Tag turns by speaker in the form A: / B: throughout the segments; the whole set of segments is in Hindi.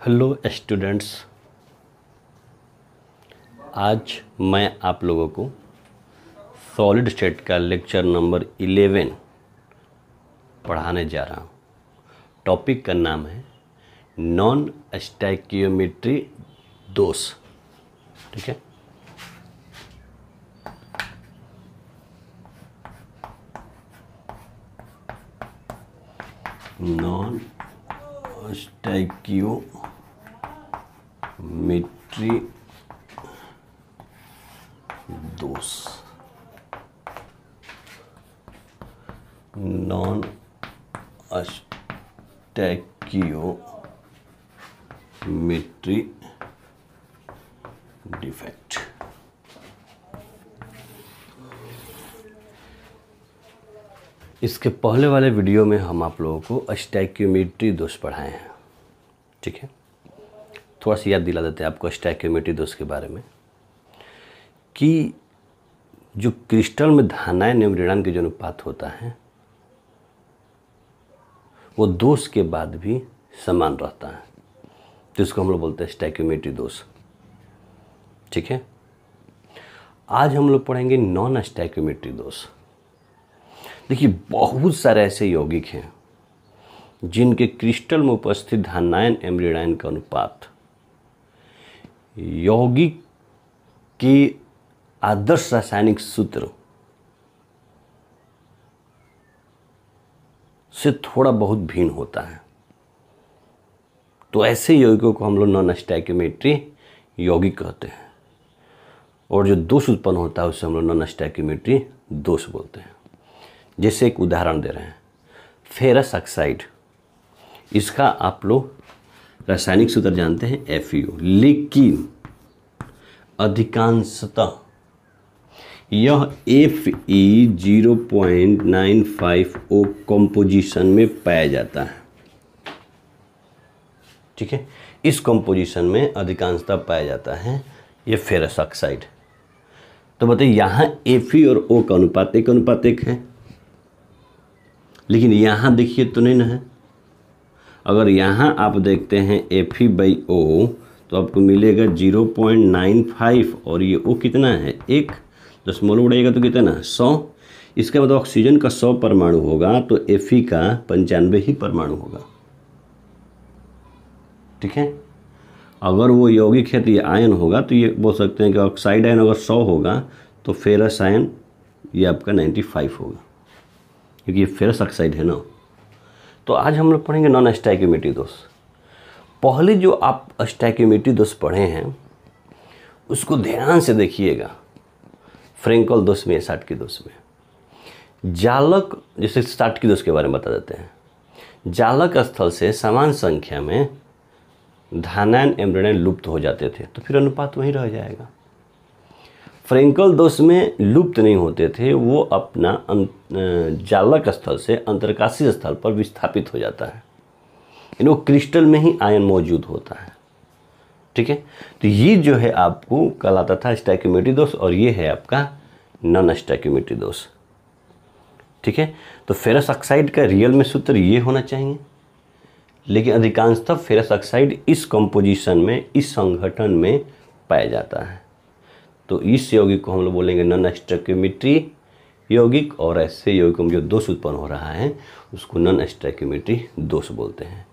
A: हेलो स्टूडेंट्स, आज मैं आप लोगों को सॉलिड स्टेट का लेक्चर नंबर 11 पढ़ाने जा रहा हूँ। टॉपिक का नाम है नॉन स्टोइकियोमेट्री दोष। ठीक है, नॉन स्टोइकियोमेट्री दोष, नॉन स्टोइकियोमेट्री डिफेक्ट। इसके पहले वाले वीडियो में हम आप लोगों को स्टोइकियोमेट्री दोष पढ़ाए हैं। ठीक है, थोड़ा सा याद दिला देते हैं आपको स्टोइकियोमेट्री दोष के बारे में कि जो क्रिस्टल में धनायन एवं ऋणायन के जो अनुपात होता है वो दोष के बाद भी समान रहता है, तो इसको हम लोग बोलते हैं स्टोइकियोमेट्री दोष। ठीक है, आज हम लोग पढ़ेंगे नॉन स्टोइकियोमेट्री दोष। देखिए, बहुत सारे ऐसे यौगिक हैं जिनके क्रिस्टल में उपस्थित धनायन एवं ऋणायन का अनुपात यौगिक के आदर्श रासायनिक सूत्र से थोड़ा बहुत भिन्न होता है। तो ऐसे यौगिकों को हम लोग नॉन स्टोइकियोमेट्री यौगिक कहते हैं, और जो दोष उत्पन्न होता है उसे हम लोग नॉन स्टोइकियोमेट्री दोष बोलते हैं। जैसे एक उदाहरण दे रहे हैं, फेरस ऑक्साइड, इसका आप लोग रासायनिक सूत्र जानते हैं FeO, लेकिन अधिकांशतः यह Fe0.95O कंपोजिशन में पाया जाता है। ठीक है, इस कंपोजिशन में अधिकांशतः पाया जाता है ये फेरस ऑक्साइड। तो बताइए, यहाँ Fe और O का अनुपात 1:1 है, लेकिन यहाँ देखिए तो नहीं ना है। अगर यहाँ आप देखते हैं Fe/O तो आपको मिलेगा 0.95, और ये O कितना है 1, 10 मोल उड़ेगा तो कितना 100। इसके बाद ऑक्सीजन का 100 परमाणु होगा तो Fe का 95 ही परमाणु होगा। ठीक है, अगर वो यौगिक है तो ये आयन होगा, तो ये बोल सकते हैं कि ऑक्साइड आयन अगर 100 होगा तो फेरस आयन ये आपका 95 होगा, क्योंकि ये फेरस ऑक्साइड है ना। तो आज हम लोग पढ़ेंगे नॉन स्टोइकियोमेट्री दोष। पहले जो आप स्टोइकियोमेट्री दोष पढ़े हैं उसको ध्यान से देखिएगा। फ्रेंकल दोष में, साटकी दोष में, जालक, जैसे साटकी दोष के बारे में बता देते हैं। जालक स्थल से समान संख्या में धनायन एवं ऋणायन लुप्त हो जाते थे तो फिर अनुपात वहीं रह जाएगा। फ्रेंकल दोष में लुप्त नहीं होते थे, वो अपना जालक स्थल से अंतरकाशीय स्थल पर विस्थापित हो जाता है, वो क्रिस्टल में ही आयन मौजूद होता है। ठीक है, तो ये जो है आपको कहलाता था स्टोइकियोमेट्री दोष, और ये है आपका नॉन स्टोइकियोमेट्री दोष। ठीक है, तो फेरस ऑक्साइड का रियल में सूत्र ये होना चाहिए, लेकिन अधिकांशतः फेरस ऑक्साइड इस कंपोजिशन में, इस संगठन में पाया जाता है। तो इस यौगिक को हम लोग बोलेंगे नॉन स्टोइकियोमेट्री यौगिक, और ऐसे यौगिकों में जो दोष उत्पन्न हो रहा है उसको नॉन स्टोइकियोमेट्री दोष बोलते हैं।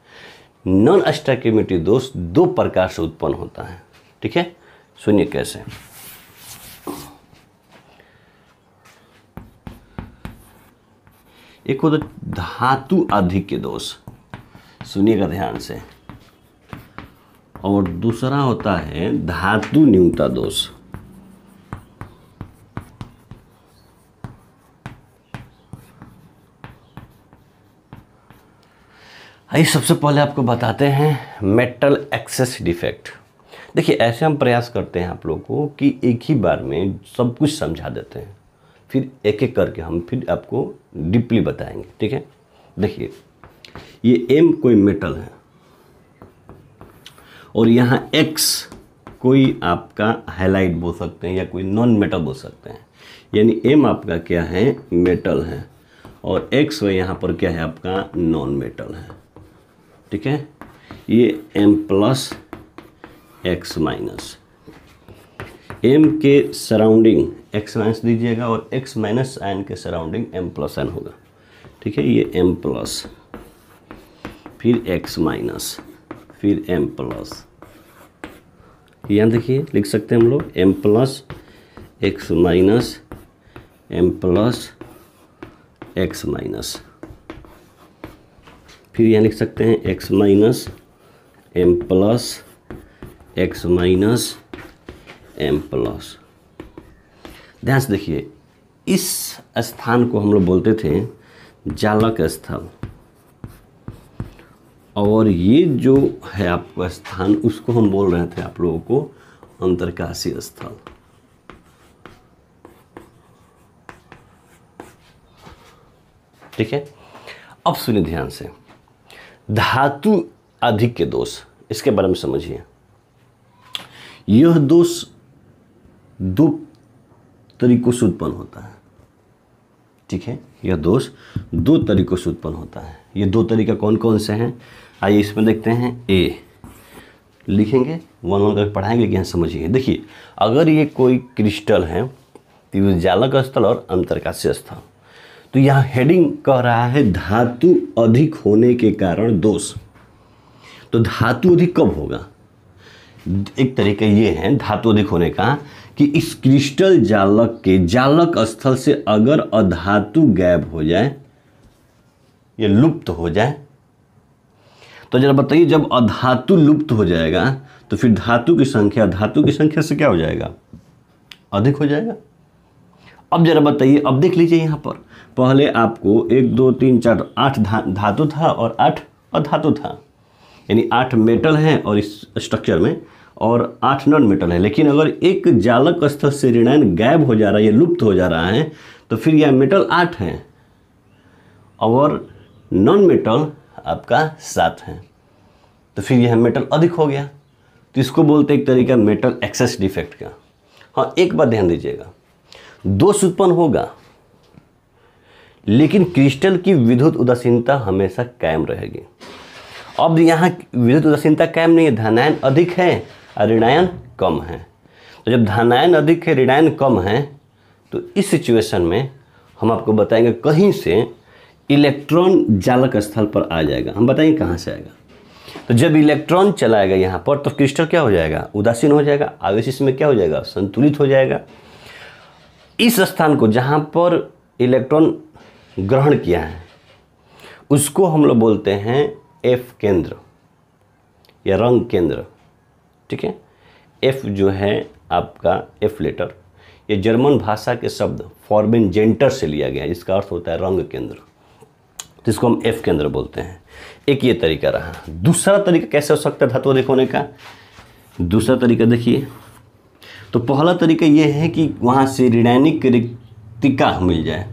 A: नॉन स्टोइकियोमेट्री दोष 2 प्रकार से उत्पन्न होता है। ठीक है, सुनिए कैसे। एक होता धातु आधिक्य दोष, सुनिएगा ध्यान से, और दूसरा होता है धातु न्यूनता दोष। आइए सबसे पहले आपको बताते हैं मेटल एक्सेस डिफेक्ट। देखिए, ऐसे हम प्रयास करते हैं आप लोगों को कि एक ही बार में सब कुछ समझा देते हैं, फिर एक एक करके हम फिर आपको डीपली बताएंगे। ठीक है, देखिए, ये M कोई मेटल है और यहाँ X कोई आपका हैलाइड बोल सकते हैं या कोई नॉन मेटल बोल सकते हैं। यानी M आपका क्या है, मेटल है, और X यहाँ पर क्या है आपका नॉन मेटल है। ठीक है, ये m+x-, m के सराउंडिंग x- दीजिएगा और x- आयन के सराउंडिंग m+n होगा। ठीक है, ये m+, फिर x-, फिर m+, यहाँ देखिए लिख सकते हैं हम लोग m+, x-, m+, x-, फिर यहाँ लिख सकते हैं x-, m+, x-, m+। ध्यान से देखिए, इस स्थान को हम लोग बोलते थे जालक स्थल, और ये जो है आपका स्थान उसको हम बोल रहे थे आप लोगों को अंतरकाशीय स्थल। ठीक है, अब सुनिए ध्यान से, धातु अधिक के दोष, इसके बारे में समझिए। यह दोष दो तरीकों से उत्पन्न होता है। ठीक है, यह दोष दो तरीकों से उत्पन्न होता है। ये दो तरीका कौन कौन से हैं, आइए इसमें देखते हैं। ए लिखेंगे, वन वन करके पढ़ाएंगे कि यहाँ समझिए। देखिए, अगर ये कोई क्रिस्टल है तो ये जालक स्थल और अंतरकाशीय स्थल, तो यहाँ हेडिंग कह रहा है धातु अधिक होने के कारण दोष। तो धातु अधिक कब होगा? एक तरीका ये है धातु अधिक होने का कि इस क्रिस्टल जालक के जालक स्थल से अगर अधातु गायब हो जाए या लुप्त हो जाए, तो जरा बताइए, जब अधातु लुप्त हो जाएगा तो फिर धातु की संख्या से क्या हो जाएगा? अधिक हो जाएगा। अब जरा बताइए, अब देख लीजिए यहाँ पर, पहले आपको 1 2 3 4 8 धातु था और 8 अधातु था, यानी 8 मेटल हैं और इस स्ट्रक्चर में, और 8 नॉन मेटल है। लेकिन अगर एक जालक स्थल से ऋणायन गायब हो जा रहा है, ये लुप्त हो जा रहा है, तो फिर यह मेटल 8 है और नॉन मेटल आपका 7 है, तो फिर यह मेटल अधिक हो गया। तो इसको बोलते हैं एक तरीका मेटल एक्सेस डिफेक्ट का। हाँ, एक बात ध्यान दीजिएगा, दोष उत्पन्न होगा लेकिन क्रिस्टल की विद्युत उदासीनता हमेशा कायम रहेगी। अब यहाँ विद्युत उदासीनता कायम नहीं है, धनायन अधिक है और ऋणायन कम है। तो जब धनायन अधिक है, ऋणायन कम है, तो इस सिचुएशन में हम आपको बताएंगे कहीं से इलेक्ट्रॉन जालक स्थल पर आ जाएगा। हम बताएंगे कहाँ से आएगा। तो जब इलेक्ट्रॉन चलाएगा यहाँ पर, तो क्रिस्टल क्या हो जाएगा? उदासीन हो जाएगा, आवेश इसमें क्या हो जाएगा? संतुलित हो जाएगा। इस स्थान को जहाँ पर इलेक्ट्रॉन ग्रहण किया है उसको हम लोग बोलते हैं एफ केंद्र या रंग केंद्र। ठीक है, एफ जो है आपका एफ लेटर, ये जर्मन भाषा के शब्द फॉर्बिनजेंटर से लिया गया है, जिसका अर्थ होता है रंग केंद्र, तो इसको हम एफ केंद्र बोलते हैं। एक ये तरीका रहा। दूसरा तरीका कैसे हो सकता है धातु अधिक होने का? दूसरा तरीका देखिए, तो पहला तरीका ये है कि वहाँ से ऋणायनिक रिक्तिका मिल जाए,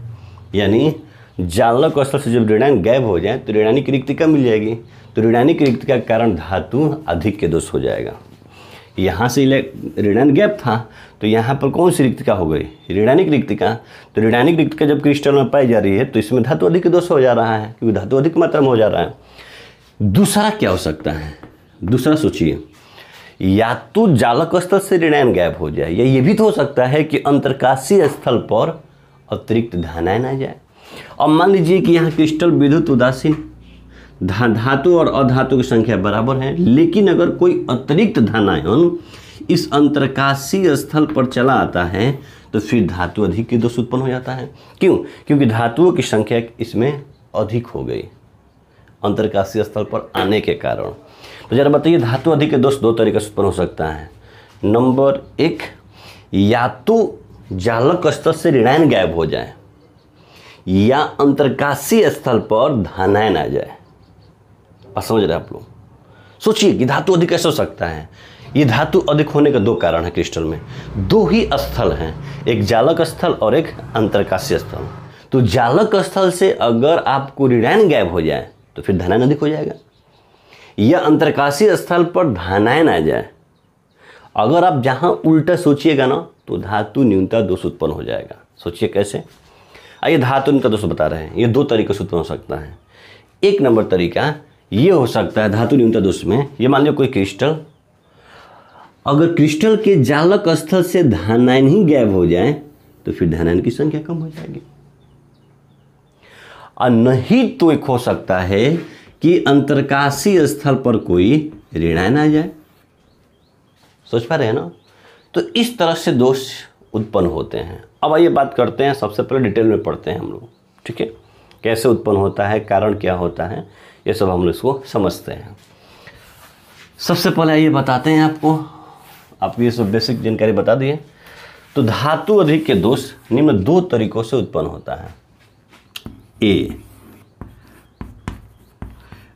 A: यानी जालक स्थल से जब ऋणायन गायब हो जाए तो ऋणायनिक रिक्तिका मिल जाएगी। तो ऋणायनिक रिक्तिका के कारण धातु अधिक के दोष हो जाएगा। यहाँ से ऋणायन गैप था तो यहाँ पर कौन सी रिक्तिका हो गई? ऋणायनिक रिक्तिका। तो ऋणायनिक रिक्तिका जब क्रिस्टल में पाई जा रही है तो इसमें धातु अधिक के दोष हो जा रहा है, क्योंकि धातु अधिक मात्रा में हो जा रहा है। दूसरा क्या हो सकता है? दूसरा सोचिए, या तो जालक स्थल से ऋणायन गायब हो जाए, या ये भी तो हो सकता है कि अंतरकाशीय स्थल पर अतिरिक्त धनायन आ जाए। अब मान लीजिए कि यहाँ क्रिस्टल विद्युत उदासीन, धातु और अधातु की संख्या बराबर है, लेकिन अगर कोई अतिरिक्त धनायन इस अंतरकाशीय स्थल पर चला आता है तो फिर धातु अधिक के दोष उत्पन्न हो जाता है। क्यों? क्योंकि धातुओं की संख्या इसमें अधिक हो गई अंतरकाशीय स्थल पर आने के कारण। तो जरा बताइए, धातु अधिक के दोष दो तरीके से उत्पन्न हो सकता है। नंबर 1, या तो जालक स्थल से ऋणायन गायब हो जाए या अंतरकाशीय स्थल पर धनायन आ जाए। समझ रहे आप लोग? सोचिए कि धातु अधिक कैसे हो सकता है। ये धातु अधिक होने का दो कारण है क्रिस्टल में, दो ही स्थल हैं, एक जालक स्थल और एक अंतरकाशीय स्थल। तो जालक स्थल से अगर आपको ऋणायन गायब हो जाए तो फिर धनायन अधिक हो जाएगा, या अंतरकाशीय स्थल पर धनायन आ जाए। अगर आप जहाँ उल्टा सोचिएगा ना तो धातु न्यूनता दोष उत्पन्न हो जाएगा। सोचिए कैसे। आइए धातु न्यूनता दोष बता रहे हैं। ये दो तरीके से उत्पन्न हो सकता है। एक नंबर तरीका, ये हो सकता है धातु न्यूनता दोष में, ये मान लो कोई क्रिस्टल, अगर क्रिस्टल के जालक स्थल से धनायन ही गायब हो जाए तो फिर धनायन की संख्या कम हो जाएगी। और नहीं तो एक हो सकता है कि अंतरकाशीय स्थल पर कोई ऋणायन आ जाए। सोच पा रहे हैं ना? तो इस तरह से दोष उत्पन्न होते हैं। अब आइए बात करते हैं, सबसे पहले डिटेल में पढ़ते हैं हम लोग, ठीक है, कैसे उत्पन्न होता है, कारण क्या होता है, ये सब हम लोग इसको समझते हैं। सबसे पहले आइए बताते हैं आपको ये सब बेसिक जानकारी बता दिए। तो धातु अधिक के दोष निम्न 2 तरीकों से उत्पन्न होता है। ए,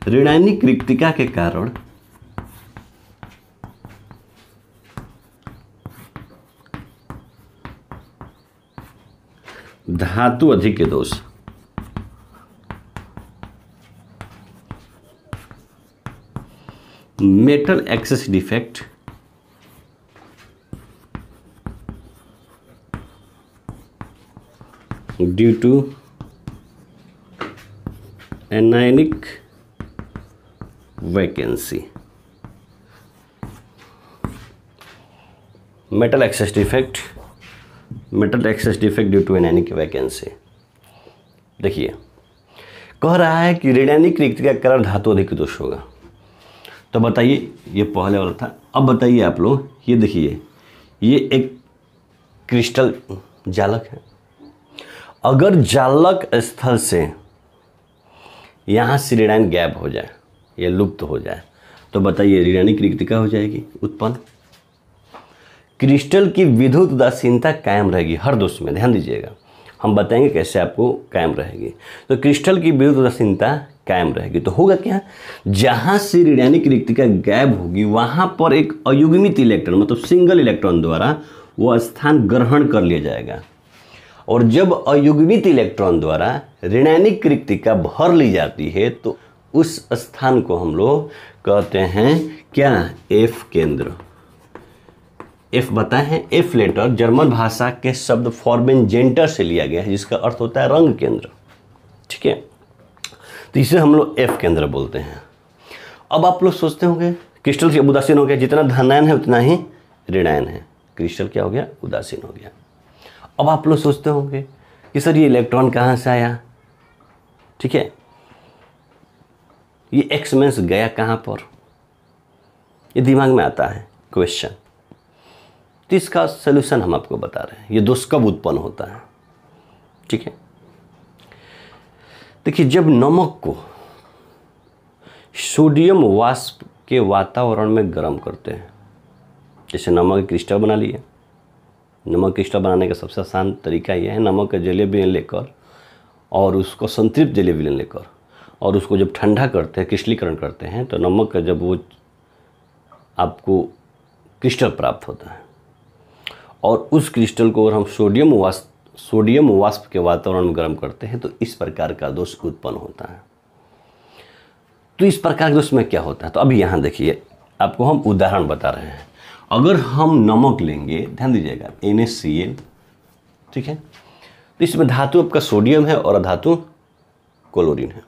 A: ऋणायनिक रिक्तिका के कारण धातु अधिक के दोष। Metal excess defect due to anionic vacancy. Metal excess defect due to anionic vacancy. देखिए, कह रहा है कि ऋणायनिक रिक्तिका के कारण धातु अधिक दोष होगा। तो बताइए, ये पहले वाला था। अब बताइए आप लोग, ये देखिए, ये एक क्रिस्टल जालक है। अगर जालक स्थल से यहाँ से ऋणायन गैप हो जाए या लुप्त हो जाए तो बताइए ऋणायनिक रिक्तिका हो जाएगी उत्पन्न। क्रिस्टल की विद्युत उदासीनता कायम रहेगी हर दोष में। ध्यान दीजिएगा, हम बताएंगे कैसे आपको कायम रहेगी। तो क्रिस्टल की विद्युत उदासीनता कायम रहेगी तो होगा क्या, जहाँ से ऋणायनिक रिक्तिका गायब होगी वहाँ पर एक अयुग्मित इलेक्ट्रॉन, मतलब सिंगल इलेक्ट्रॉन द्वारा वह स्थान ग्रहण कर लिया जाएगा। और जब अयुग्मित इलेक्ट्रॉन द्वारा ऋणायनिक रिक्तिका भर ली जाती है तो उस स्थान को हम लोग कहते हैं क्या, एफ केंद्र। एफ बताए हैं, एफ लेटर जर्मन भाषा के शब्द फॉर्मेंजेंटर से लिया गया है जिसका अर्थ होता है रंग केंद्र, ठीक है। तो इसे हम लोग एफ केंद्र बोलते हैं। अब आप लोग सोचते होंगे क्रिस्टल की उदासीन हो गया, जितना धनायन है उतना ही ऋणायन है, क्रिस्टल क्या हो गया, उदासीन हो गया। अब आप लोग सोचते होंगे कि सर ये इलेक्ट्रॉन कहाँ से आया, ठीक है, ये एक्स मेंस गया कहाँ पर, ये दिमाग में आता है क्वेश्चन। तो इसका सलूशन हम आपको बता रहे हैं, ये दोष कब उत्पन्न होता है, ठीक है। देखिए, जब नमक को सोडियम वाष्प के वातावरण में गर्म करते हैं, जैसे नमक क्रिस्टल बना लिए। नमक क्रिस्टल बनाने का सबसे आसान तरीका यह है, नमक का जलीय विलयन लेकर और उसको संतृप्त जलीय विलयन लेकर और उसको जब ठंडा करते हैं, क्रिस्टलीकरण करते हैं, तो नमक का जब वो आपको क्रिस्टल प्राप्त होता है और उस क्रिस्टल को अगर हम सोडियम वाष्प के वातावरण में गर्म करते हैं तो इस प्रकार का दोष उत्पन्न होता है। तो इस प्रकार के दोष में क्या होता है, तो अभी यहाँ देखिए, आपको हम उदाहरण बता रहे हैं। अगर हम नमक लेंगे, ध्यान दीजिएगा, NaCl, ठीक है, तो इसमें धातु आपका सोडियम है और धातु क्लोरीन है।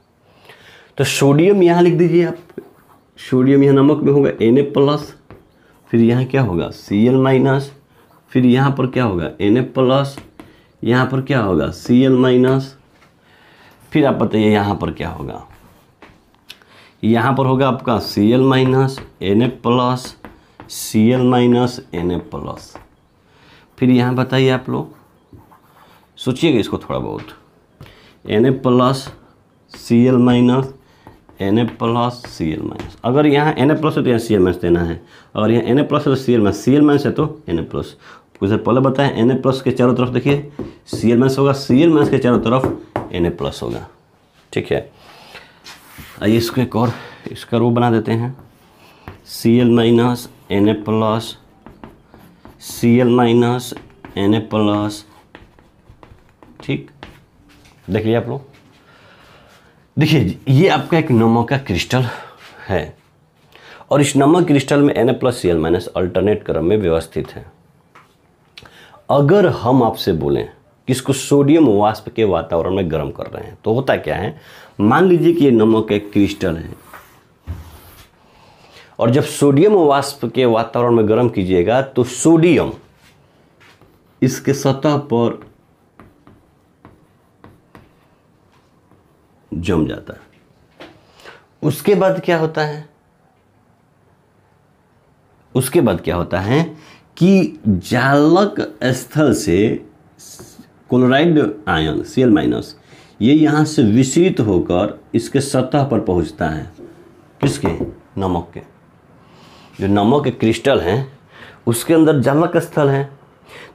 A: तो सोडियम यहाँ लिख दीजिए आप, सोडियम यहाँ नमक में होगा Na+, फिर यहाँ क्या होगा Cl-, फिर यहाँ पर क्या होगा Na+, यहाँ पर क्या होगा Cl-, फिर आप बताइए यहाँ पर क्या होगा, यहाँ पर होगा आपका Cl-, Na+, Cl-, Na+, फिर यहाँ बताइए आप लोग, सोचिएगा इसको थोड़ा बहुत, Na+, Cl-, Na+, Cl-। अगर यहाँ Na+ है तो यहाँ Cl- देना है, और यहाँ Na+ है तो Cl- है तो Na+। कुछ पहले बताएं, Na+ के चारों तरफ देखिए Cl- होगा, Cl- के चारों तरफ Na+ होगा, ठीक है। आइए इसको एक और इसका रूप बना देते हैं, Cl-, Na+, Cl-, Na+, ठीक। देख लिया आप लोग। देखिए, ये आपका एक नमक का क्रिस्टल है और इस नमक क्रिस्टल में Na+, Cl- अल्टरनेट क्रम में व्यवस्थित है। अगर हम आपसे बोलें कि इसको सोडियम वाष्प के वातावरण में गर्म कर रहे हैं तो होता क्या है, मान लीजिए कि ये नमक एक क्रिस्टल है, और जब सोडियम वाष्प के वातावरण में गर्म कीजिएगा तो सोडियम इसके सतह पर जम जाता है। उसके बाद क्या होता है, उसके बाद क्या होता है कि जालक स्थल से क्लोराइड आयन Cl- ये यहाँ से विचलित होकर इसके सतह पर पहुँचता है। किसके? नमक के। जो नमक के क्रिस्टल हैं उसके अंदर जालक स्थल है,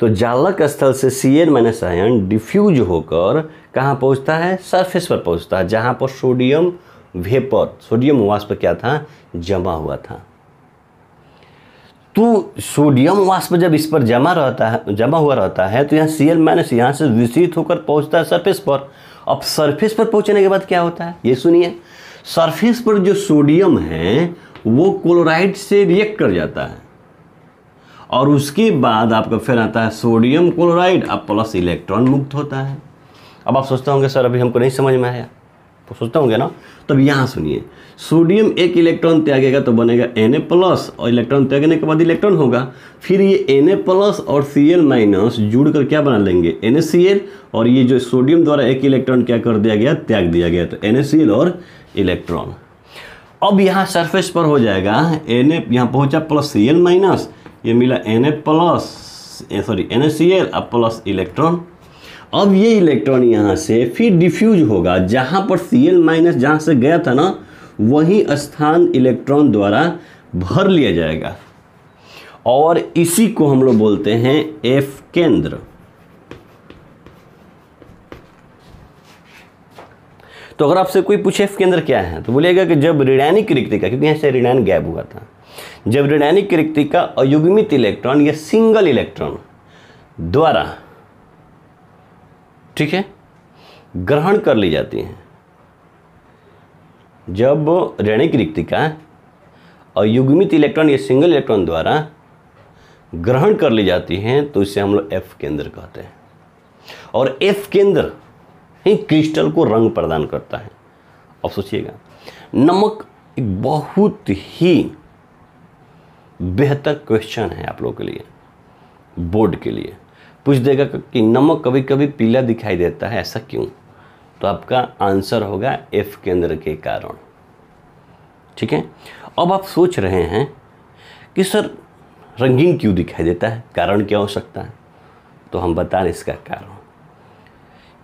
A: तो जालक स्थल से Cl- आयन डिफ्यूज होकर कहाँ पहुँचता है? सरफेस पर पहुँचता है, जहाँ पर सोडियम वेपर, सोडियम वाष्प क्या था? जमा हुआ था। तो सोडियम वाष्प जब इस पर जमा हुआ रहता है तो यहाँ Cl- यहाँ से विचलित होकर पहुँचता है सरफेस पर। अब सरफेस पर पहुँचने के बाद क्या होता है ये सुनिए। सरफेस पर जो सोडियम है वो क्लोराइड से रिएक्ट कर जाता है और उसके बाद आपका फिर आता है सोडियम क्लोराइड, अब प्लस इलेक्ट्रॉन मुक्त होता है। अब आप सोचते होंगे सर अभी हमको नहीं समझ में आया, तो सोचते होंगे ना, तब यहाँ सुनिए। सोडियम एक इलेक्ट्रॉन त्यागेगा तो बनेगा Na+ और इलेक्ट्रॉन त्यागने के बाद इलेक्ट्रॉन होगा। फिर ये Na+ और Cl- जुड़कर क्या बना लेंगे? NaCl, और ये जो सोडियम द्वारा एक इलेक्ट्रॉन क्या कर दिया गया? त्याग दिया गया, तो NaCl और इलेक्ट्रॉन। अब यहाँ सरफेस पर हो जाएगा Na, यहाँ पहुँचा प्लस Cl-, ये मिला NaCl अब प्लस इलेक्ट्रॉन। अब ये इलेक्ट्रॉन यहाँ से फिर डिफ्यूज होगा, जहाँ पर Cl- जहाँ से गया था ना वही स्थान इलेक्ट्रॉन द्वारा भर लिया जाएगा और इसी को हम लोग बोलते हैं F केंद्र। तो अगर आपसे कोई पूछे F केंद्र क्या है तो बोलिएगा कि जब ऋणायनिक रिक्तिका, क्योंकि यहाँ से ऋणायन गैप हुआ था, जब ऋणायनिक रिक्तिका अयुग्मित इलेक्ट्रॉन या सिंगल इलेक्ट्रॉन द्वारा, ठीक है, ग्रहण कर ली जाती है। जब ऋणायनिक रिक्तिका अयुग्मित इलेक्ट्रॉन या सिंगल इलेक्ट्रॉन द्वारा ग्रहण कर ली जाती हैं तो इसे हम लोग F केंद्र कहते हैं। और F केंद्र ही क्रिस्टल को रंग प्रदान करता है। अब सोचिएगा, नमक एक बहुत ही बेहतर क्वेश्चन है आप लोगों के लिए, बोर्ड के लिए। पूछ देगा कि नमक कभी कभी पीला दिखाई देता है, ऐसा क्यों? तो आपका आंसर होगा F केंद्र के कारण। ठीक है, अब आप सोच रहे हैं कि सर रंगीन क्यों दिखाई देता है, कारण क्या हो सकता है? तो हम बता रहे इसका कारण।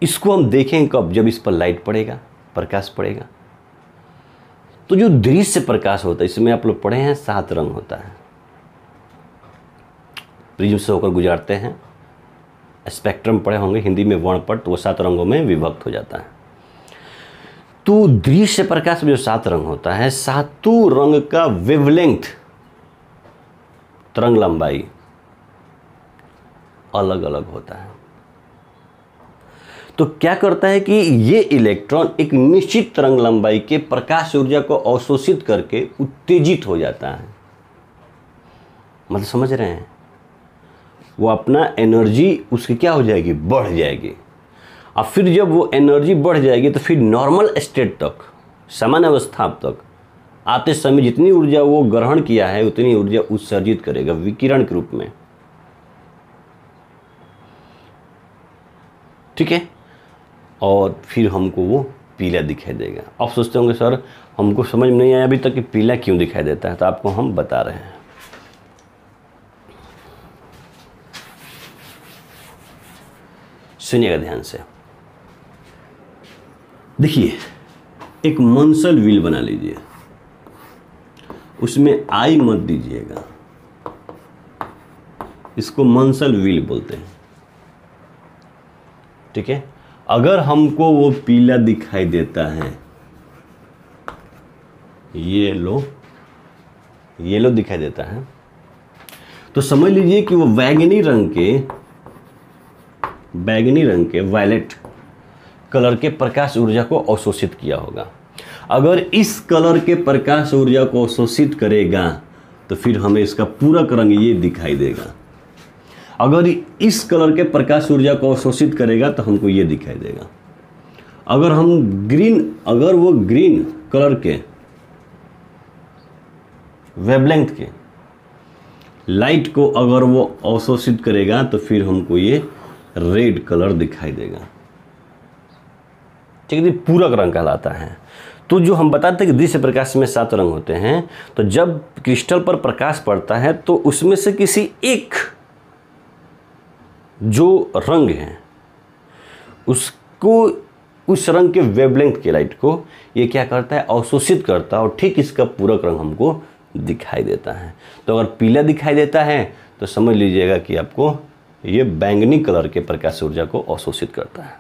A: इसको हम देखेंगे कब? जब इस पर लाइट पड़ेगा, प्रकाश पड़ेगा। तो जो दृश्य प्रकाश होता है, इसमें आप लोग पढ़े हैं 7 रंग होता है, प्रिज्म से होकर गुजारते हैं। स्पेक्ट्रम पढ़े होंगे हिंदी में वर्णपट, तो वो 7 रंगों में विभक्त हो जाता है। तो दृश्य प्रकाश में जो 7 रंग होता है, 7 रंग का वेवलेंथ, तरंग लंबाई अलग अलग होता है। तो क्या करता है कि ये इलेक्ट्रॉन एक निश्चित तरंग लंबाई के प्रकाश ऊर्जा को अवशोषित करके उत्तेजित हो जाता है। मतलब समझ रहे हैं? वो अपना एनर्जी उसकी क्या हो जाएगी? बढ़ जाएगी। और फिर जब वो एनर्जी बढ़ जाएगी तो फिर नॉर्मल स्टेट तक, सामान्य अवस्था तक आते समय जितनी ऊर्जा वो ग्रहण किया है उतनी ऊर्जा उत्सर्जित करेगा विकिरण के रूप में। ठीक है, और फिर हमको वो पीला दिखाई देगा। आप सोचते होंगे सर हमको समझ में नहीं आया अभी तक कि पीला क्यों दिखाई देता है, तो आपको हम बता रहे हैं। सुनिएगा ध्यान से। देखिए, एक मंसल व्हील बना लीजिए, उसमें आई मत दीजिएगा, इसको मंसल व्हील बोलते हैं। ठीक है, अगर हमको वो पीला दिखाई देता है, येलो दिखाई देता है, तो समझ लीजिए कि वो बैगनी रंग के वायलेट कलर के प्रकाश ऊर्जा को अवशोषित किया होगा। अगर इस कलर के प्रकाश ऊर्जा को अवशोषित करेगा तो फिर हमें इसका पूरा रंग ये दिखाई देगा। अगर इस कलर के प्रकाश ऊर्जा को अवशोषित करेगा तो हमको ये दिखाई देगा। अगर वो ग्रीन कलर के वेवलेंथ के लाइट को अगर वो अवशोषित करेगा तो फिर हमको ये रेड कलर दिखाई देगा। ठीक है, पूरक रंग कहलाता है। तो जो हम बताते हैं कि दृश्य प्रकाश में 7 रंग होते हैं, तो जब क्रिस्टल पर प्रकाश पड़ता है तो उसमें से किसी एक जो रंग है उसको, उस रंग के वेवलेंथ के लाइट को ये क्या करता है, अवशोषित करता है और ठीक इसका पूरक रंग हमको दिखाई देता है। तो अगर पीला दिखाई देता है तो समझ लीजिएगा कि आपको ये बैंगनी कलर के प्रकाश ऊर्जा को अवशोषित करता है।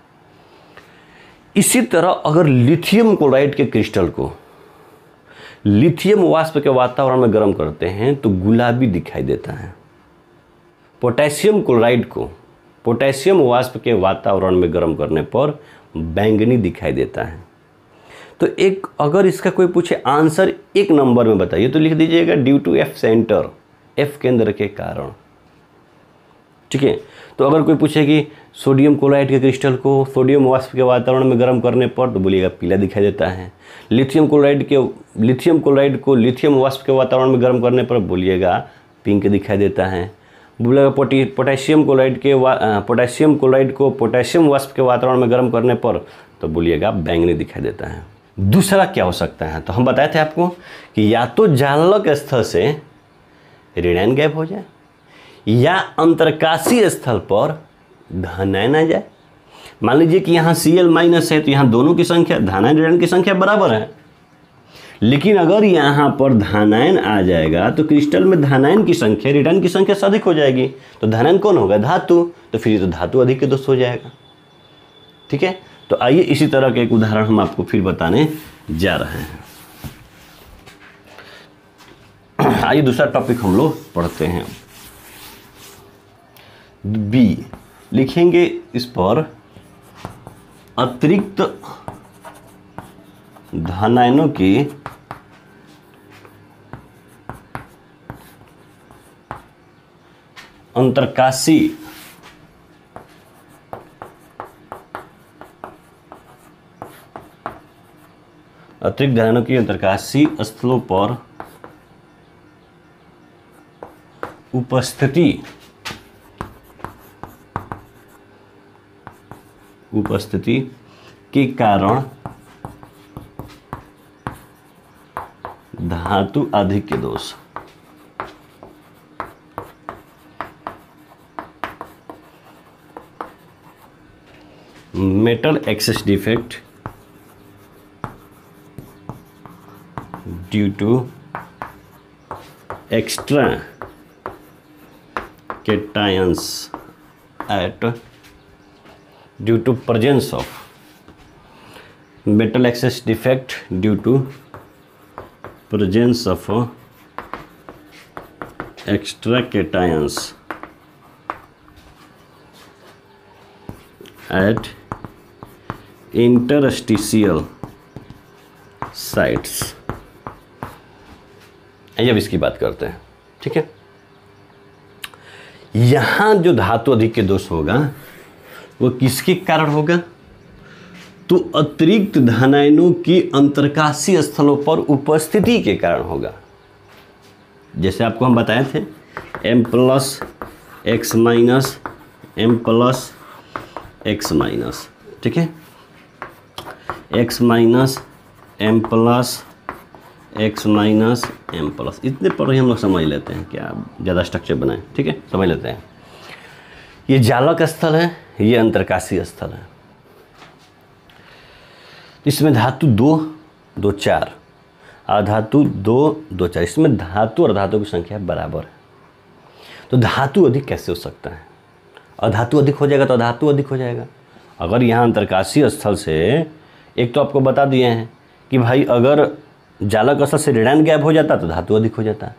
A: इसी तरह अगर लिथियम क्लोराइड के क्रिस्टल को लिथियम वाष्प के वातावरण में गर्म करते हैं तो गुलाबी दिखाई देता है। पोटेशियम क्लोराइड को पोटेशियम वाष्प के वातावरण में गर्म करने पर बैंगनी दिखाई देता है। तो एक अगर इसका कोई पूछे आंसर एक नंबर में बताइए तो लिख दीजिएगा due to F center, F केंद्र के कारण। ठीक है, तो अगर कोई पूछे कि सोडियम क्लोराइड के क्रिस्टल को सोडियम वाष्प के वातावरण में गर्म करने पर, तो बोलिएगा पीला दिखाई देता है। लिथियम क्लोराइड को लिथियम वाष्प के वातावरण में गर्म करने पर बोलिएगा पिंक दिखाई देता है। बोलेगा पोटेशियम क्लोराइड को पोटेशियम वाष्प के वातावरण में गर्म करने पर, तो बोलिएगा बैंगनी दिखाई देता है। दूसरा क्या हो सकता है, तो हम बताए थे आपको कि या तो जालक स्थल से ऋणायन गायब हो जाए या अंतरकाशीय स्थल पर धनायन आ जाए। मान लीजिए कि यहाँ Cl- है तो यहाँ दोनों की संख्या, धनायन ऋणायन की संख्या बराबर है, लेकिन अगर यहाँ पर धनायन आ जाएगा तो क्रिस्टल में धनायन की संख्या ऋणायन की संख्या से अधिक हो जाएगी। तो धनायन कौन होगा, धातु, तो फिर ये तो धातु अधिक के दोष हो जाएगा। ठीक है, तो आइए इसी तरह के एक उदाहरण हम आपको फिर बताने जा रहे हैं। आइए दूसरा टॉपिक हम लोग पढ़ते हैं। बी लिखेंगे इस पर अतिरिक्त धनायनों की अंतरकाशी स्थलों पर उपस्थिति के कारण धातु अधिक के दोष। Metal excess defect due to extra cations at due to presence of metal excess defect due to presence of extra cations at interstitial sites। अब इसकी बात करते हैं। ठीक है, यहाँ जो धातु अधिक के दोष होगा वो किसके कारण होगा, तो अतिरिक्त धनायनों की अंतरकाशीय स्थलों पर उपस्थिति के कारण होगा। जैसे आपको हम बताए थे M+X- M+X-, ठीक है, X-, M+X-, M+, इतने पर ही हम लोग समझ लेते हैं, क्या ज़्यादा स्ट्रक्चर बनाए। ठीक है, समझ लेते हैं। ये जालक स्थल है, ये अंतरकाशीय स्थल है। इसमें धातु 2, 4, अधातु 2, 4, इसमें धातु और धातु की संख्या बराबर है। तो धातु अधिक कैसे हो सकता है, अधातु अधिक हो जाएगा तो अधातु अधिक हो जाएगा। अगर यहाँ अंतरकाशीय स्थल से, एक तो आपको बता दिए हैं कि भाई अगर जालक स्थल से ऋणायन गायब हो जाता तो धातु अधिक हो जाता।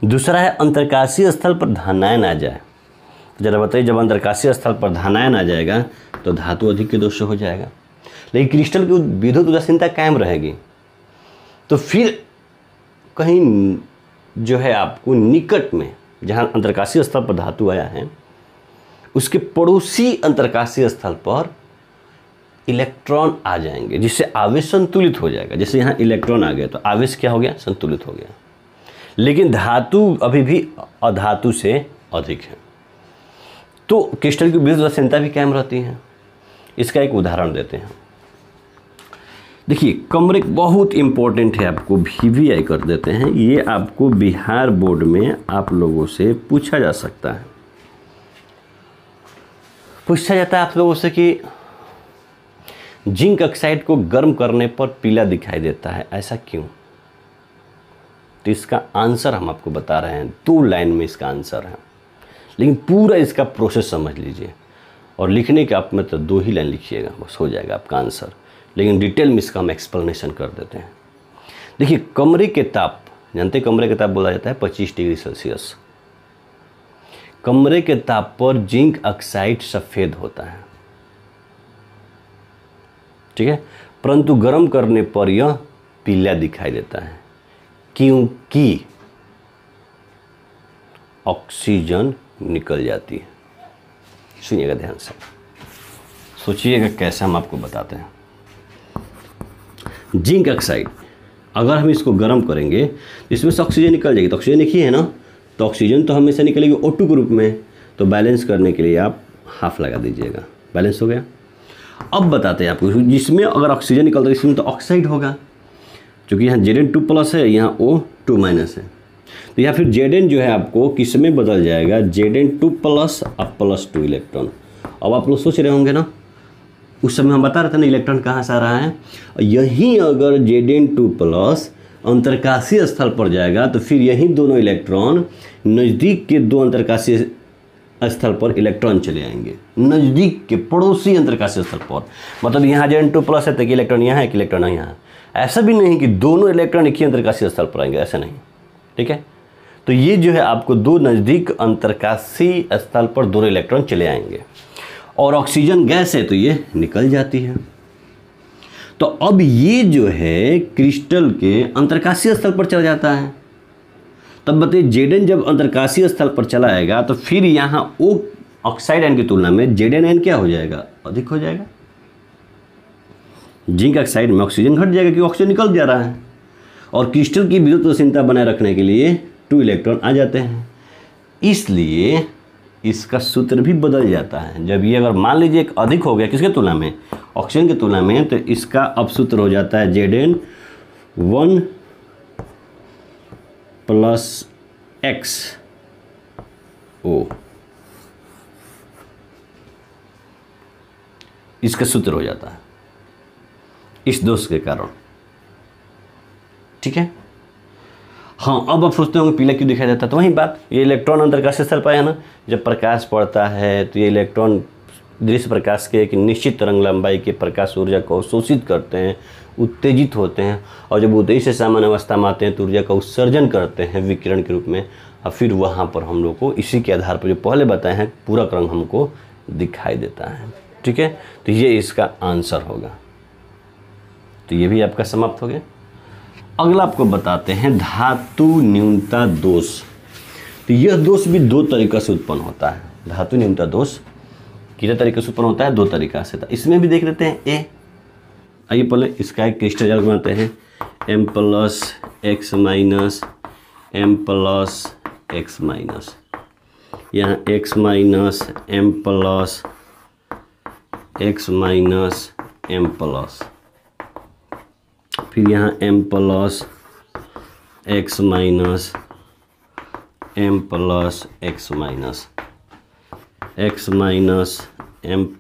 A: दूसरा है अंतरकाशीय स्थल पर धनायन आ जाए। जरा बताइए, जब अंतरकाशीय स्थल पर धनायन आ जाएगा तो धातु अधिक के दोष हो जाएगा, लेकिन क्रिस्टल की विद्युत उदासीनता कायम रहेगी। तो फिर कहीं जो है आपको निकट में जहाँ अंतरकाशीय स्थल पर धातु आया है उसके पड़ोसी अंतरकाशीय स्थल पर इलेक्ट्रॉन आ जाएंगे, जिससे आवेश संतुलित हो जाएगा। जैसे यहाँ इलेक्ट्रॉन आ गया तो आवेश क्या हो गया, संतुलित हो गया। लेकिन धातु अभी भी अधातु से अधिक है, तो क्रिस्टल की विद्युत उदासीनता भी कायम रहती है। इसका एक उदाहरण देते हैं। देखिए कमरे बहुत इंपॉर्टेंट है, आपको VVI कर देते हैं। ये आपको बिहार बोर्ड में आप लोगों से पूछा जा सकता है। पूछा जाता है आप लोगों से कि जिंक ऑक्साइड को गर्म करने पर पीला दिखाई देता है, ऐसा क्यों? तो इसका आंसर हम आपको बता रहे हैं, 2 लाइन में इसका आंसर है, लेकिन पूरा इसका प्रोसेस समझ लीजिए। और लिखने के आप मतलब 2 ही लाइन लिखिएगा, बस हो जाएगा आपका आंसर। लेकिन डिटेल में इसका हम एक्सप्लेनेशन कर देते हैं। देखिए कमरे के ताप, जानते कमरे के ताप बोला जाता है 25 डिग्री सेल्सियस। कमरे के ताप पर जिंक ऑक्साइड सफ़ेद होता है, ठीक है, परंतु गर्म करने पर यह पीला दिखाई देता है, क्योंकि ऑक्सीजन निकल जाती है। सुनिएगा ध्यान से, सोचिएगा कैसे हम आपको बताते हैं। जिंक ऑक्साइड अगर हम इसको गर्म करेंगे तो इसमें से ऑक्सीजन निकल जाएगी, तो ऑक्सीजन एक ही है ना, तो ऑक्सीजन तो हमेशा निकलेगी O2 के रूप में। तो बैलेंस करने के लिए आप हाफ लगा दीजिएगा, बैलेंस हो गया। अब बताते हैं आपको, जिसमें अगर ऑक्सीजन निकलता है इसमें तो ऑक्साइड होगा, क्योंकि यहाँ Zn2+ है, यहाँ O2- है। तो या फिर Zn जो है आपको किस में बदल जाएगा, Zn2+ अब +2 इलेक्ट्रॉन। अब आप लोग सोच रहे होंगे ना, उस समय हम बता रहे थे ना इलेक्ट्रॉन कहाँ से आ रहा है। यहीं अगर Zn2+ अंतरकाशीय स्थल पर जाएगा तो फिर यही दोनों इलेक्ट्रॉन नज़दीक के 2 अंतरकाशीय स्थल पर इलेक्ट्रॉन चले आएंगे, नज़दीक के पड़ोसी अंतरकाशीय स्थल पर। मतलब यहाँ Zn2+ है तो कि इलेक्ट्रॉन यहाँ है कि इलेक्ट्रॉन यहाँ। ऐसा भी नहीं कि दोनों इलेक्ट्रॉन एक ही अंतरकाशीय स्थल पर आएंगे, ऐसा नहीं, ठीक है। तो ये जो है आपको 2 नज़दीक अंतरकाशीय स्थल पर दोनों इलेक्ट्रॉन चले आएंगे, और ऑक्सीजन गैस है तो ये निकल जाती है। तो अब ये जो है क्रिस्टल के अंतरकाशीय स्थल पर चला जाता है। तब बताइए Zn जब अंतरकाशीय स्थल पर चला आएगा तो फिर यहाँ O ऑक्साइड आयन की तुलना में Zn क्या हो जाएगा, अधिक हो जाएगा। जिंक ऑक्साइड में ऑक्सीजन घट जाएगा क्योंकि ऑक्सीजन निकल जा रहा है, और क्रिस्टल की विद्युत उदासीनता बनाए रखने के लिए 2 इलेक्ट्रॉन आ जाते हैं। इसलिए इसका सूत्र भी बदल जाता है। जब ये अगर मान लीजिए एक अधिक हो गया किसके तुलना में, ऑक्सीजन की तुलना में, तो इसका अब सूत्र हो जाता है Zn1 + XO। इसका सूत्र हो जाता है इस दोष के कारण, ठीक है। हाँ, अब आप सोचते होंगे पीला क्यों दिखाई देता है, तो वही बात, ये इलेक्ट्रॉन अंतरकाशीय स्थल पर है ना, जब प्रकाश पड़ता है तो ये इलेक्ट्रॉन दृश्य प्रकाश के एक निश्चित तरंग लंबाई के प्रकाश ऊर्जा को अवशोषित करते हैं, उत्तेजित होते हैं, और जब उत्तेजित से सामान्य अवस्था में आते हैं तो ऊर्जा का उत्सर्जन करते हैं विकिरण के रूप में, और फिर वहाँ पर हम लोग को इसी के आधार पर जो पहले बताए हैं पूरक रंग हमको दिखाई देता है, ठीक है। तो ये इसका आंसर होगा। तो ये भी आपका समाप्त हो गया। अगला आपको बताते हैं धातु न्यूनता दोष। तो यह दोष भी 2 तरीक़ा से उत्पन्न होता है। धातु न्यूनता दोष कितने तरीके से उत्पन्न होता है, 2 तरीक़ा से। इसमें भी देख लेते हैं ए। आइए पहले इसका एक क्रिस्टल जाल बनाते हैं, M + X - M + X-। यहाँ X - M + X - M +, फिर यहाँ M + X - M + X -, X - M +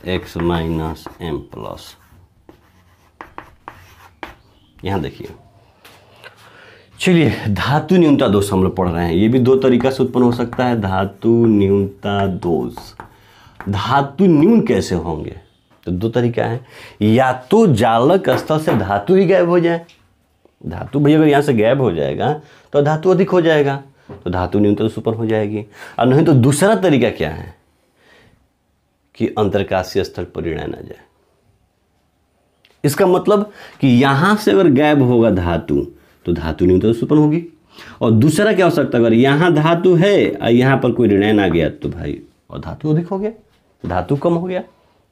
A: X - M +। यहाँ देखिए, चलिए धातु न्यूनता दोष हम लोग पढ़ रहे हैं। ये भी 2 तरीक़ा से उत्पन्न हो सकता है, धातु न्यूनता दोष। धातु न्यून कैसे होंगे, तो 2 तरीका है। या तो जालक स्थल से धातु ही गायब हो जाए, धातु भाई अगर यहाँ से गायब हो जाएगा तो धातु अधिक हो जाएगा, तो धातु न्यूनता दोष उत्पन्न हो जाएगी। और नहीं तो दूसरा तरीका क्या है कि अंतरकाशीय स्थल पर ऋणायन आ जाए। इसका मतलब कि यहाँ से अगर गायब होगा धातु तो धातु न्यूनता दोष उत्पन्न होगी। और दूसरा क्या हो सकता है, अगर यहाँ धातु है और यहाँ पर कोई ऋणायन आ गया तो भाई और धातु अधिक हो गया, धातु कम हो गया।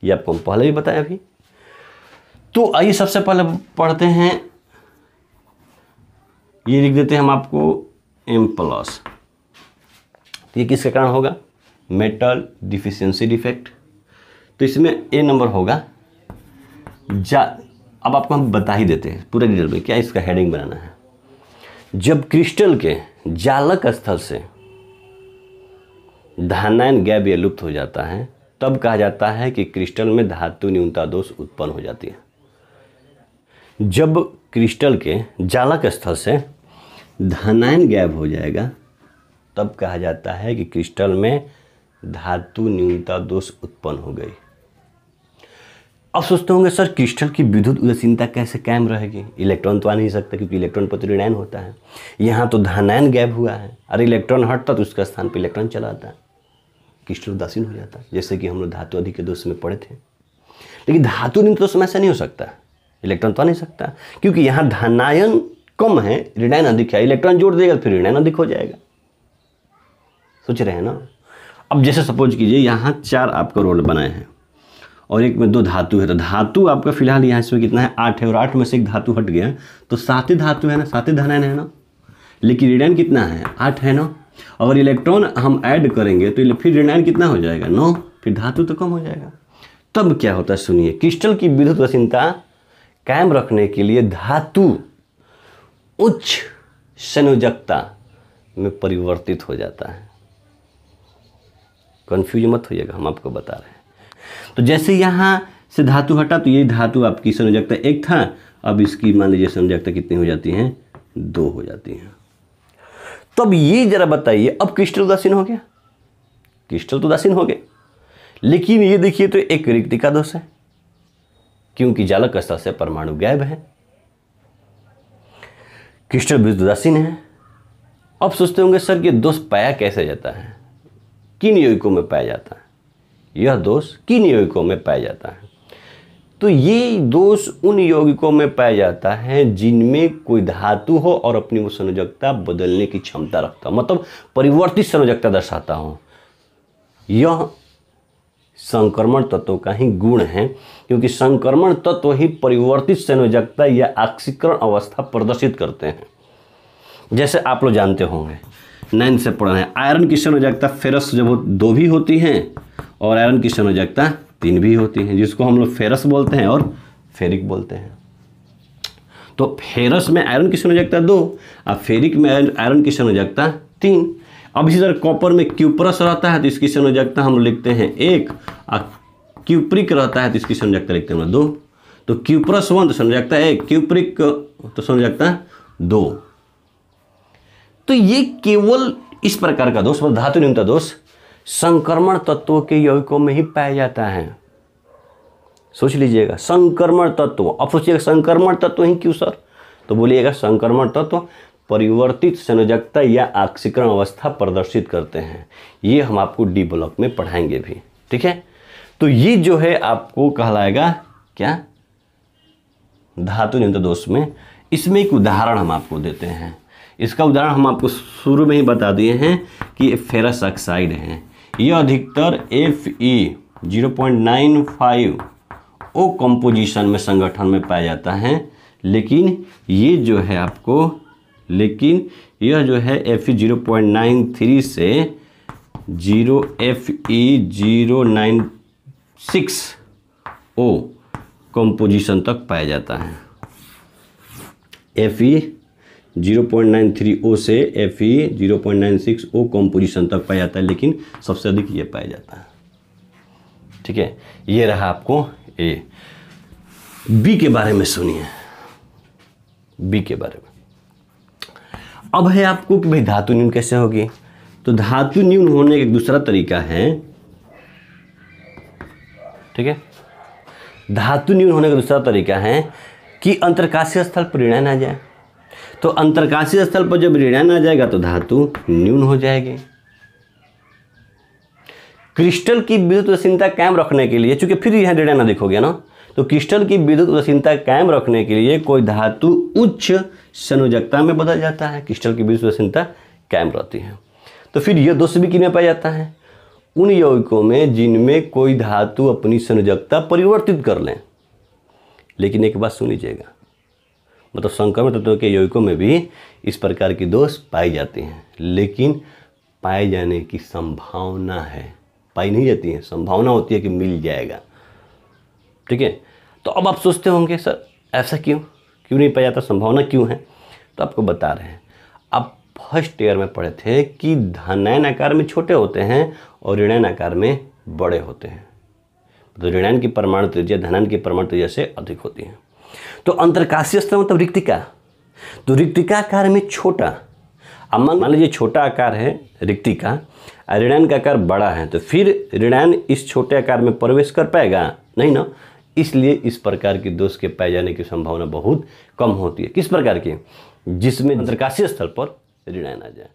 A: ये आपको पहले ही बताया अभी। तो आइए सबसे पहले पढ़ते हैं ये लिख देते हैं हम आपको M+। तो ये किसके कारण होगा? Metal deficiency defect. तो इसमें ए नंबर होगा अब आपको हम बता ही देते हैं पूरे डिटेल में, क्या इसका हेडिंग बनाना है। जब क्रिस्टल के जालक स्थल से धानायन गैप या लुप्त हो जाता है तब कहा जाता है कि क्रिस्टल में धातु न्यूनता दोष उत्पन्न हो जाती है। जब क्रिस्टल के जालक स्थल से धानायन गैप हो जाएगा तब कहा जाता है कि क्रिस्टल में धातु न्यूनता दोष उत्पन्न हो गई। अब सोचते होंगे सर क्रिस्टल की विद्युत उदासीनता कैसे कायम रहेगी? इलेक्ट्रॉन तो आ नहीं सकता क्योंकि इलेक्ट्रॉन पर तो ऋणायन होता है। यहाँ तो धानायन गैप हुआ है, अरे इलेक्ट्रॉन हटता तो उसका स्थान पर इलेक्ट्रॉन चला आता है, क्रिस्टल उदासीन हो जाता है, जैसे कि हम लोग धातु अधिक के दोष में पढ़े थे। लेकिन धातु न्यूनता दोष में ऐसा नहीं हो सकता, इलेक्ट्रॉन तो आ नहीं सकता क्योंकि यहाँ धानायन कम है, ऋणायन अधिक है। इलेक्ट्रॉन जोड़ देगा फिर ऋणायन अधिक हो जाएगा। सोच रहे हैं ना? अब जैसे सपोज कीजिए यहाँ 4 आपका रोड बनाए हैं और एक में 2 धातु है, तो धातु आपका फिलहाल यहाँ इसमें कितना है? 8 है, और 8 में से एक धातु हट गया तो 7 ही धातु है ना, 7 ही धानायन है ना। लेकिन ऋणायन कितना है? 8 है ना। अगर इलेक्ट्रॉन हम ऐड करेंगे तो फिर ऋणायन कितना हो जाएगा? 9। फिर धातु तो कम हो जाएगा। तब क्या होता है सुनिए, क्रिस्टल की विद्युत उदासीनता कायम रखने के लिए धातु उच्च संयोजकता में परिवर्तित हो जाता है। कंफ्यूज मत होइएगा, हम आपको बता रहे हैं। तो जैसे यहाँ से धातु हटा तो ये धातु आपकी संयोजकता 1 था, अब इसकी मान लीजिए संयोजकता कितनी हो जाती है? 2 हो जाती है। तो अब ये जरा बताइए, अब क्रिस्टल उदासीन हो गया? क्रिस्टल तो उदासीन हो गए, लेकिन ये देखिए तो एक रिक्तिका दोष है क्योंकि जालक स्तर से परमाणु गायब है, क्रिस्टल विद्युत उदासीन है। अब सोचते होंगे सर ये दोष पाया कैसे जाता है, किन यौगिकों में पाया जाता है? यह दोष किन यौगिकों में पाया जाता है? तो ये दोष उन यौगिकों में पाया जाता है जिनमें कोई धातु हो और अपनी वो संयोजकता बदलने की क्षमता रखता हो, मतलब परिवर्तित संयोजकता दर्शाता हो। यह संक्रमण तत्वों का ही गुण है क्योंकि संक्रमण तत्व ही परिवर्तित संयोजकता या ऑक्सीकरण अवस्था प्रदर्शित करते हैं। जैसे आप लोग जानते होंगे 9 से पढ़ा है, आयरन की संयोजकता फेरस जब 2 भी होती हैं और आयरन की संयोजकता 3 भी होती हैं, जिसको हम लोग फेरस बोलते हैं और फेरिक बोलते हैं। तो फेरस में आयरन की संयोजकता 2 और फेरिक में आयरन की संयोजकता 3। अब इसी तरह कॉपर में क्यूप्रस रहता है तो इसकी संयोजकता हम लिखते हैं 1 और क्यूप्रिक रहता है तो इसकी संयोजकता लिखते हैं 2। तो क्यूप्रस 1 तो संयोजकता 1, क्यूप्रिक तो संयोजकता 2। तो ये केवल इस प्रकार का दोष, धातु न्यूनता दोष संक्रमण तत्वों के यौगिकों में ही पाया जाता है। सोच लीजिएगा, संक्रमण तत्व। अब सोचिएगा संक्रमण तत्व ही क्यों सर? तो बोलिएगा संक्रमण तत्व परिवर्तित संयोजकता या ऑक्सीकरण अवस्था प्रदर्शित करते हैं। ये हम आपको डी ब्लॉक में पढ़ाएंगे भी, ठीक है। तो ये जो है आपको कहलाएगा क्या? धातु न्यूनता दोष में। इसमें एक उदाहरण हम आपको देते हैं। इसका उदाहरण हम आपको शुरू में ही बता दिए हैं कि फेरस ऑक्साइड है। यह अधिकतर Fe0.95 ओ कंपोजिशन में संगठन में पाया जाता है, लेकिन ये जो है आपको, लेकिन यह जो है Fe0.93 से Fe096 ओ कंपोजिशन तक पाया जाता है। Fe0.93 ओ से Fe0.96 ओ कंपोजिशन तक पाया जाता है, लेकिन सबसे अधिक ये पाया जाता है, ठीक है। ये रहा आपको ए। बी के बारे में सुनिए, बी के बारे में। अब है आपको कि भाई धातु न्यून कैसे होगी? तो धातु न्यून होने का एक दूसरा तरीका है, ठीक है। धातु न्यून होने का दूसरा तरीका है कि अंतरकाशीय स्थल पर ऋणायन आ जाए। तो अंतरकाशीय स्थल पर जब ऋणायन आ जाएगा तो धातु न्यून हो जाएगी। क्रिस्टल की विद्युत उदासीनता कायम रखने के लिए, चूंकि फिर यह ऋणायन अधिक हो गया ना, तो क्रिस्टल की विद्युत उदासीनता कायम रखने के लिए कोई धातु उच्च संयोजकता में बदल जाता है, क्रिस्टल की विद्युत उदासीनता कायम रहती है। तो फिर यह दोष भी किसमें पाया जाता है? उन यौगिकों में जिनमें कोई धातु अपनी संयोजकता परिवर्तित कर लें। लेकिन एक बात सुन लीजिएगा, मतलब संक्रमण तत्व के यौगिकों में भी इस प्रकार की दोष पाई जाती हैं, लेकिन पाए जाने की संभावना है, पाई नहीं जाती है, संभावना होती है कि मिल जाएगा। ठीक है, तो अब आप सोचते होंगे सर ऐसा क्यों नहीं पाया जाता, संभावना क्यों है? तो आपको बता रहे हैं। आप फर्स्ट ईयर में पढ़े थे कि धनायन आकार में छोटे होते हैं और ऋणायन आकार में बड़े होते हैं। तो ऋणायन की परमाणु त्रिज्या धनायन की परमाणु त्रिज्या से अधिक होती है। तो अंतरकाशीय स्तर मतलब रिक्तिका, तो रिक्तिका आकार में छोटा, अब मान लीजिए छोटा आकार है रिक्तिका, ऋणायन का आकार बड़ा है, तो फिर ऋणायन इस छोटे आकार में प्रवेश कर पाएगा नहीं ना, इसलिए इस प्रकार की दोष के पाए जाने की संभावना बहुत कम होती है। किस प्रकार की? जिसमें अंतरकाशीय स्थल पर ऋणायन आ जाए।